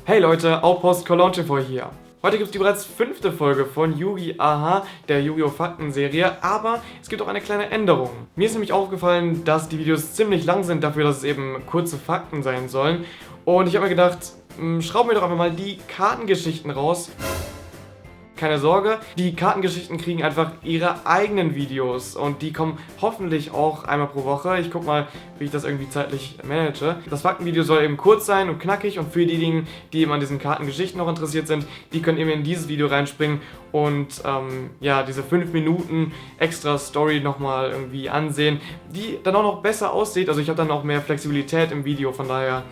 Hey Leute, Outpost Colonchevo hier. Heute gibt es die bereits 5. Folge von Yu-Gi Aha, der Yu-Gi-Oh! Fakten-Serie, aber es gibt auch eine kleine Änderung. Mir ist nämlich aufgefallen, dass die Videos ziemlich lang sind dafür, dass es eben kurze Fakten sein sollen. Und ich habe mir gedacht, schrauben wir doch einfach mal die Kartengeschichten raus. Keine Sorge, die Kartengeschichten kriegen einfach ihre eigenen Videos und die kommen hoffentlich auch einmal pro Woche. Ich guck mal, wie ich das irgendwie zeitlich manage. Das Faktenvideo soll eben kurz sein und knackig und für diejenigen, die eben an diesen Kartengeschichten noch interessiert sind, die können eben in dieses Video reinspringen und ja, diese 5 Minuten extra Story nochmal irgendwie ansehen, die dann auch noch besser aussieht. Also ich habe dann auch mehr Flexibilität im Video, von daher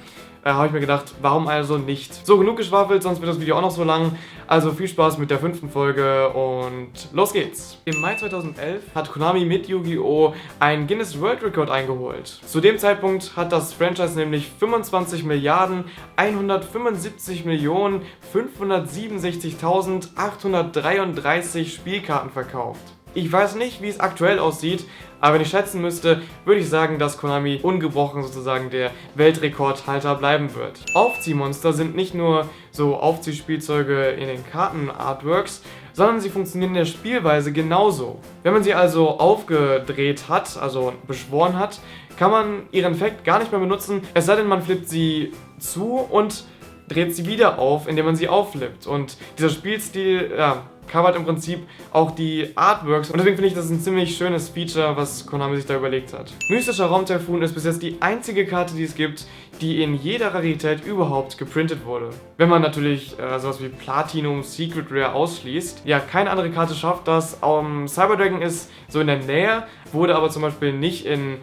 habe ich mir gedacht, warum also nicht? So, genug geschwafelt, sonst wird das Video auch noch so lang. Also viel Spaß mit der 5. Folge und los geht's! Im Mai 2011 hat Konami mit Yu-Gi-Oh! Einen Guinness World Record eingeholt. Zu dem Zeitpunkt hat das Franchise nämlich 25.175.567.833 Spielkarten verkauft. Ich weiß nicht, wie es aktuell aussieht, aber wenn ich schätzen müsste, würde ich sagen, dass Konami ungebrochen sozusagen der Weltrekordhalter bleiben wird. Aufziehmonster sind nicht nur so Aufziehspielzeuge in den Karten-Artworks, sondern sie funktionieren in der Spielweise genauso. Wenn man sie also aufgedreht hat, also beschworen hat, kann man ihren Effekt gar nicht mehr benutzen, es sei denn, man flippt sie zu und dreht sie wieder auf, indem man sie aufflippt. Und dieser Spielstil, ja, covert im Prinzip auch die Artworks und deswegen finde ich, das ist ein ziemlich schönes Feature, was Konami sich da überlegt hat. Mystischer Raumtyphoon ist bis jetzt die einzige Karte, die es gibt, die in jeder Rarität überhaupt geprintet wurde. Wenn man natürlich sowas wie Platinum Secret Rare ausschließt. Ja, keine andere Karte schafft das. Cyber Dragon ist so in der Nähe, wurde aber zum Beispiel nicht in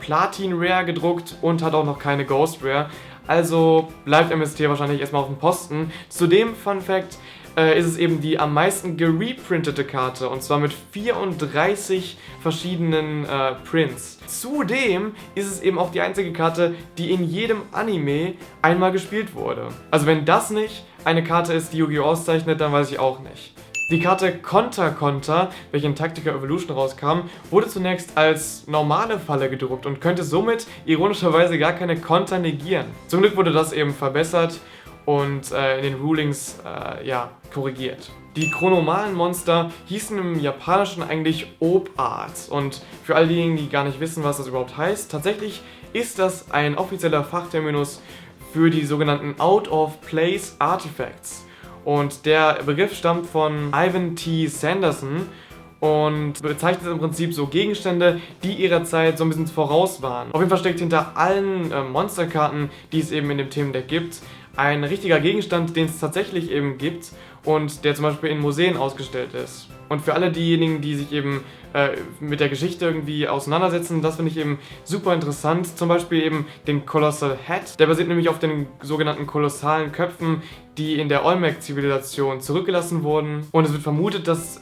Platin Rare gedruckt und hat auch noch keine Ghost Rare. Also bleibt MST wahrscheinlich erstmal auf dem Posten. Zudem, Fun Fact, ist es eben die am meisten gereprintete Karte und zwar mit 34 verschiedenen Prints. Zudem ist es eben auch die einzige Karte, die in jedem Anime einmal gespielt wurde. Also wenn das nicht eine Karte ist, die Yu-Gi-Oh! Auszeichnet, dann weiß ich auch nicht. Die Karte Konter Konter, welche in Tactica Evolution rauskam, wurde zunächst als normale Falle gedruckt und könnte somit ironischerweise gar keine Konter negieren. Zum Glück wurde das eben verbessert und in den Rulings korrigiert. Die chronomalen Monster hießen im Japanischen eigentlich Op-Art und für all diejenigen, die gar nicht wissen, was das überhaupt heißt, tatsächlich ist das ein offizieller Fachterminus für die sogenannten Out-of-Place Artifacts. Und der Begriff stammt von Ivan T. Sanderson und bezeichnet im Prinzip so Gegenstände, die ihrer Zeit so ein bisschen voraus waren. Auf jeden Fall steckt hinter allen Monsterkarten, die es eben in dem Themendeck gibt, ein richtiger Gegenstand, den es tatsächlich eben gibt und der zum Beispiel in Museen ausgestellt ist. Und für alle diejenigen, die sich eben mit der Geschichte irgendwie auseinandersetzen, das finde ich eben super interessant. Zum Beispiel eben den Colossal Head. Der basiert nämlich auf den sogenannten kolossalen Köpfen, die in der Olmec-Zivilisation zurückgelassen wurden. Und es wird vermutet, dass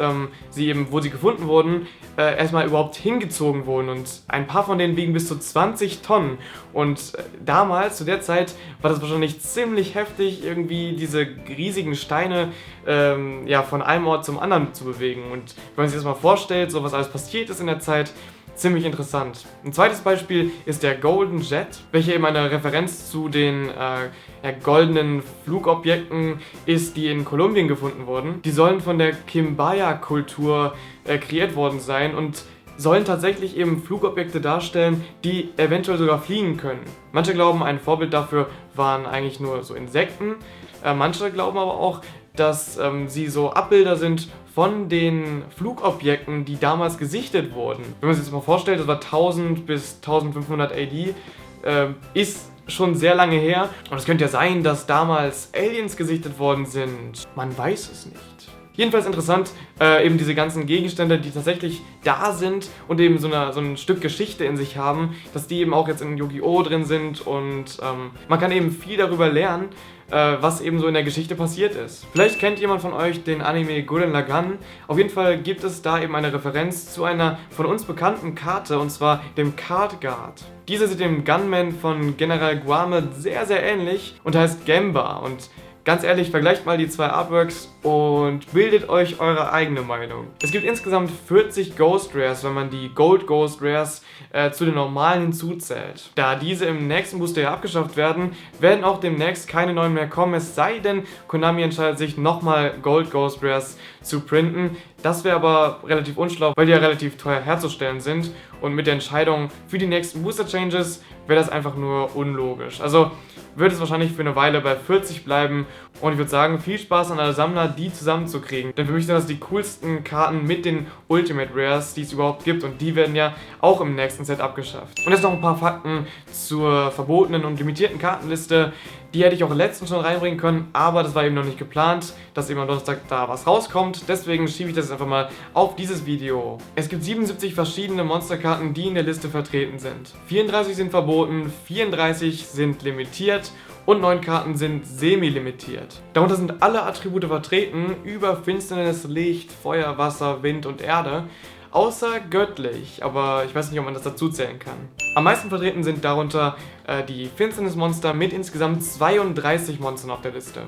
sie eben, wo sie gefunden wurden, erstmal überhaupt hingezogen wurden. Und ein paar von denen wiegen bis zu 20 Tonnen. Und damals, zu der Zeit, war das wahrscheinlich ziemlich heftig, irgendwie diese riesigen Steine von einem Ort zum anderen zu bewegen. Und wenn man sich das mal vorstellt, so was alles passiert ist in der Zeit, ziemlich interessant. Ein zweites Beispiel ist der Golden Jet, welcher eben eine Referenz zu den goldenen Flugobjekten ist, die in Kolumbien gefunden wurden. Die sollen von der Quimbaya-Kultur kreiert worden sein und sollen tatsächlich eben Flugobjekte darstellen, die eventuell sogar fliegen können. Manche glauben, ein Vorbild dafür waren eigentlich nur so Insekten. Manche glauben aber auch, dass sie so Abbilder sind von den Flugobjekten, die damals gesichtet wurden. Wenn man sich das mal vorstellt, das war 1000 bis 1500 AD, ist schon sehr lange her. Und es könnte ja sein, dass damals Aliens gesichtet worden sind. Man weiß es nicht. Jedenfalls interessant, eben diese ganzen Gegenstände, die tatsächlich da sind und eben so ein Stück Geschichte in sich haben, dass die eben auch jetzt in Yu-Gi-Oh! Drin sind und man kann eben viel darüber lernen, was eben so in der Geschichte passiert ist. Vielleicht kennt jemand von euch den Anime Gurren Lagann. Auf jeden Fall gibt es da eben eine Referenz zu einer von uns bekannten Karte, und zwar dem Card Guard. Dieser sieht dem Gunman von General Guame sehr, sehr ähnlich und heißt Gemba. Und Ganz ehrlich, vergleicht mal die zwei Artworks und bildet euch eure eigene Meinung. Es gibt insgesamt 40 Ghost Rares, wenn man die Gold Ghost Rares zu den normalen hinzuzählt. Da diese im nächsten Booster ja abgeschafft werden, werden auch demnächst keine neuen mehr kommen, es sei denn, Konami entscheidet sich nochmal Gold Ghost Rares zu printen. Das wäre aber relativ unschlau, weil die ja relativ teuer herzustellen sind und mit der Entscheidung für die nächsten Booster Changes wäre das einfach nur unlogisch. Also wird es wahrscheinlich für eine Weile bei 40 bleiben und ich würde sagen, viel Spaß an alle Sammler, die zusammenzukriegen. Denn für mich sind das die coolsten Karten mit den Ultimate Rares, die es überhaupt gibt und die werden ja auch im nächsten Set abgeschafft. Und jetzt noch ein paar Fakten zur verbotenen und limitierten Kartenliste. Die hätte ich auch letztens schon reinbringen können, aber das war eben noch nicht geplant, dass eben am Donnerstag da was rauskommt. Deswegen schiebe ich das jetzt einfach mal auf dieses Video. Es gibt 77 verschiedene Monsterkarten, die in der Liste vertreten sind. 34 sind verboten, 34 sind limitiert und 9 Karten sind semi-limitiert. Darunter sind alle Attribute vertreten, über Finsternis, Licht, Feuer, Wasser, Wind und Erde. Außer göttlich, aber ich weiß nicht, ob man das dazu zählen kann. Am meisten vertreten sind darunter die Finsternismonster mit insgesamt 32 Monstern auf der Liste.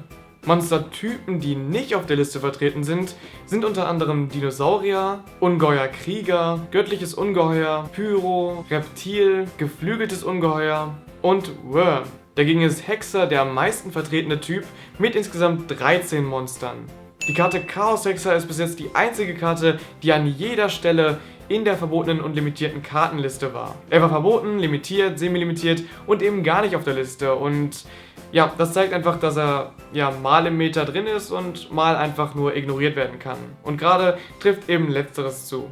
Monstertypen, die nicht auf der Liste vertreten sind, sind unter anderem Dinosaurier, Ungeheuer Krieger, göttliches Ungeheuer, Pyro, Reptil, geflügeltes Ungeheuer und Worm. Dagegen ist Hexer der am meisten vertretene Typ mit insgesamt 13 Monstern. Die Karte Chaos Hexer ist bis jetzt die einzige Karte, die an jeder Stelle in der verbotenen und limitierten Kartenliste war. Er war verboten, limitiert, semi-limitiert und eben gar nicht auf der Liste. Und ja, das zeigt einfach, dass er ja mal im Meta drin ist und mal einfach nur ignoriert werden kann. Und gerade trifft eben Letzteres zu.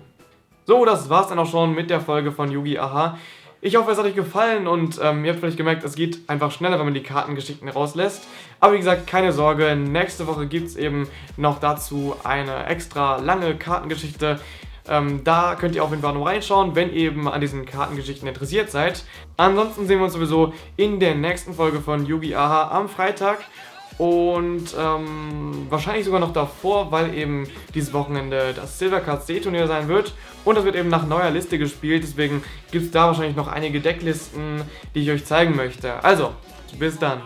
So, das war's dann auch schon mit der Folge von Yu-Gi Aha! Ich hoffe, es hat euch gefallen und ihr habt vielleicht gemerkt, es geht einfach schneller, wenn man die Kartengeschichten rauslässt. Aber wie gesagt, keine Sorge, nächste Woche gibt es eben noch dazu eine extra lange Kartengeschichte. Da könnt ihr auf jeden Fall noch reinschauen, wenn ihr eben an diesen Kartengeschichten interessiert seid. Ansonsten sehen wir uns sowieso in der nächsten Folge von Yu-Gi Aha! Am Freitag. Und wahrscheinlich sogar noch davor, weil eben dieses Wochenende das Silver Card C-Turnier sein wird. Und das wird eben nach neuer Liste gespielt, deswegen gibt es da wahrscheinlich noch einige Decklisten, die ich euch zeigen möchte. Also, bis dann!